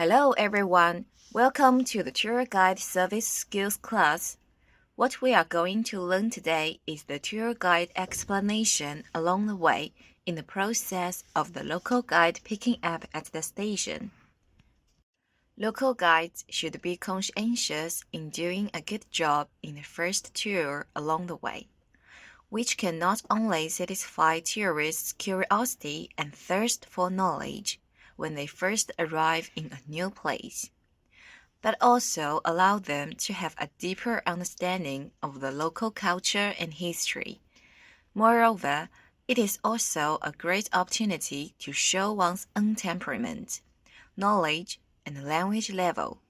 Hello everyone, welcome to the Tour Guide Service Skills class. What we are going to learn today is the tour guide explanation along the way in the process of the local guide picking up at the station. Local guides should be conscientious in doing a good job in the first tour along the way, which can not only satisfy tourists' curiosity and thirst for knowledge when they first arrive in a new place, but also allow them to have a deeper understanding of the local culture and history. Moreover, it is also a great opportunity to show one's own temperament, knowledge, and language level,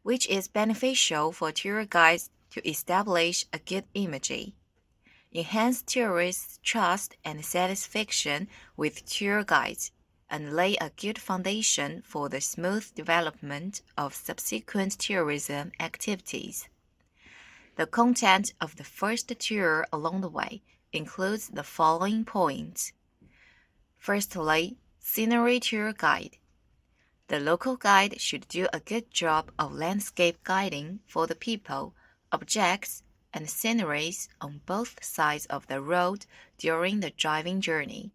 which is beneficial for tour guides to establish a good image, enhance tourists' trust and satisfaction with tour guides, and lay a good foundation for the smooth development of subsequent tourism activities. The content of the first tour along the way includes the following points. Firstly, scenery tour guide. The local guide should do a good job of landscape guiding for the people, objects, and sceneries on both sides of the road during the driving journey,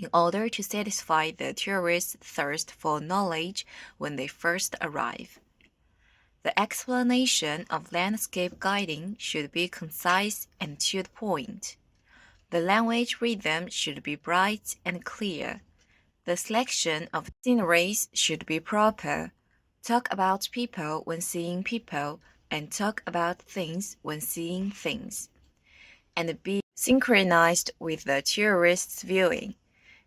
in order to satisfy the tourists' thirst for knowledge when they first arrive. The explanation of landscape guiding should be concise and to the point. The language rhythm should be bright and clear. The selection of sceneries should be proper. Talk about people when seeing people, and talk about things when seeing things, and be synchronized with the tourist's viewing.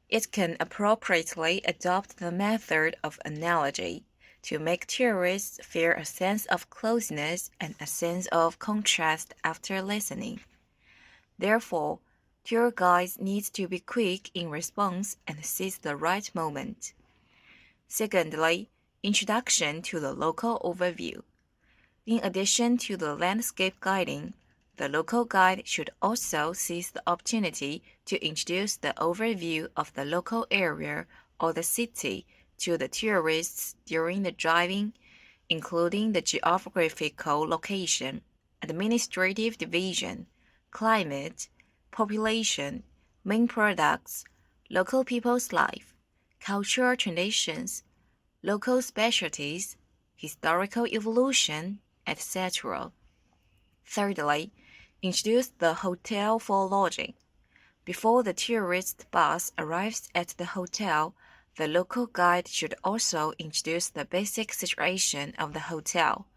It can appropriately adopt the method of analogy to make tourists feel a sense of closeness and a sense of contrast after listening. Therefore, tour guides need to be quick in response and seize the right moment. Secondly, introduction to the local overview. In addition to the landscape guiding, the local guide should also seize the opportunity to introduce the overview of the local area or the city to the tourists during the driving, including the geographical location, administrative division, climate, population, main products, local people's life, cultural traditions, local specialties, historical evolution, etc. Thirdly, introduce the hotel for lodging. Before the tourist bus arrives at the hotel, the local guide should also introduce the basic situation of the hotel,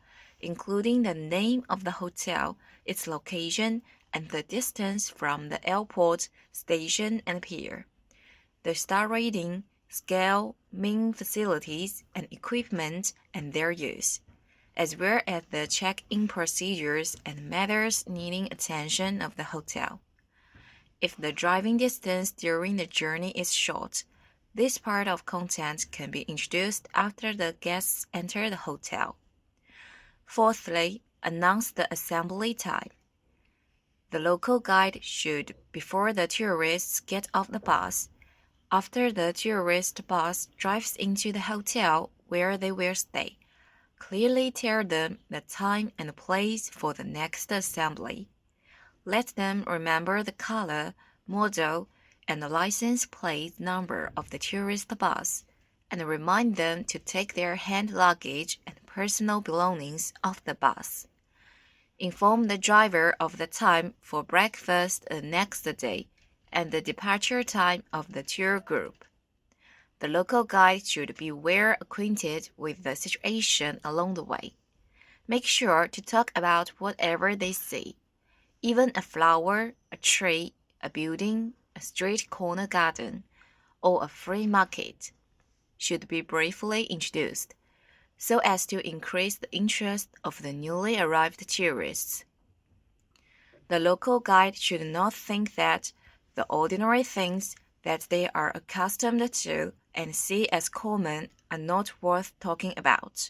including the name of the hotel, its location, and the distance from the airport, station, and pier, the star rating, scale, main facilities and equipment and their use, as well as the check-in procedures and matters needing attention of the hotel. If the driving distance during the journey is short, this part of content can be introduced after the guests enter the hotel. Fourthly, announce the assembly time. The local guide should, before the tourists get off the bus, after the tourist bus drives into the hotel where they will stay, clearly tell them the time and place for the next assembly. Let them remember the color, model, and the license plate number of the tourist bus, and remind them to take their hand luggage and personal belongings off the bus. Inform the driver of the time for breakfast the next day and the departure time of the tour group. The local guide should be well acquainted with the situation along the way. Make sure to talk about whatever they see. Even a flower, a tree, a building, a street corner garden, or a free market should be briefly introduced, so as to increase the interest of the newly arrived tourists. The local guide should not think that the ordinary things that they are accustomed to and see as common are not worth talking about.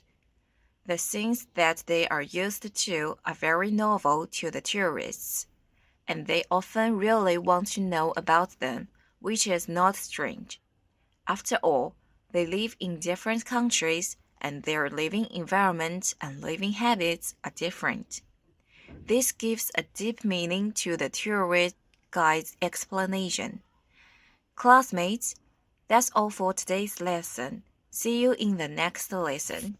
The things that they are used to are very novel to the tourists, and they often really want to know about them, which is not strange. After all, They live in different countries, and their living environment and living habits are different. This gives a deep meaning to the tour guide's explanation. Classmates, that's all for today's lesson. See you in the next lesson.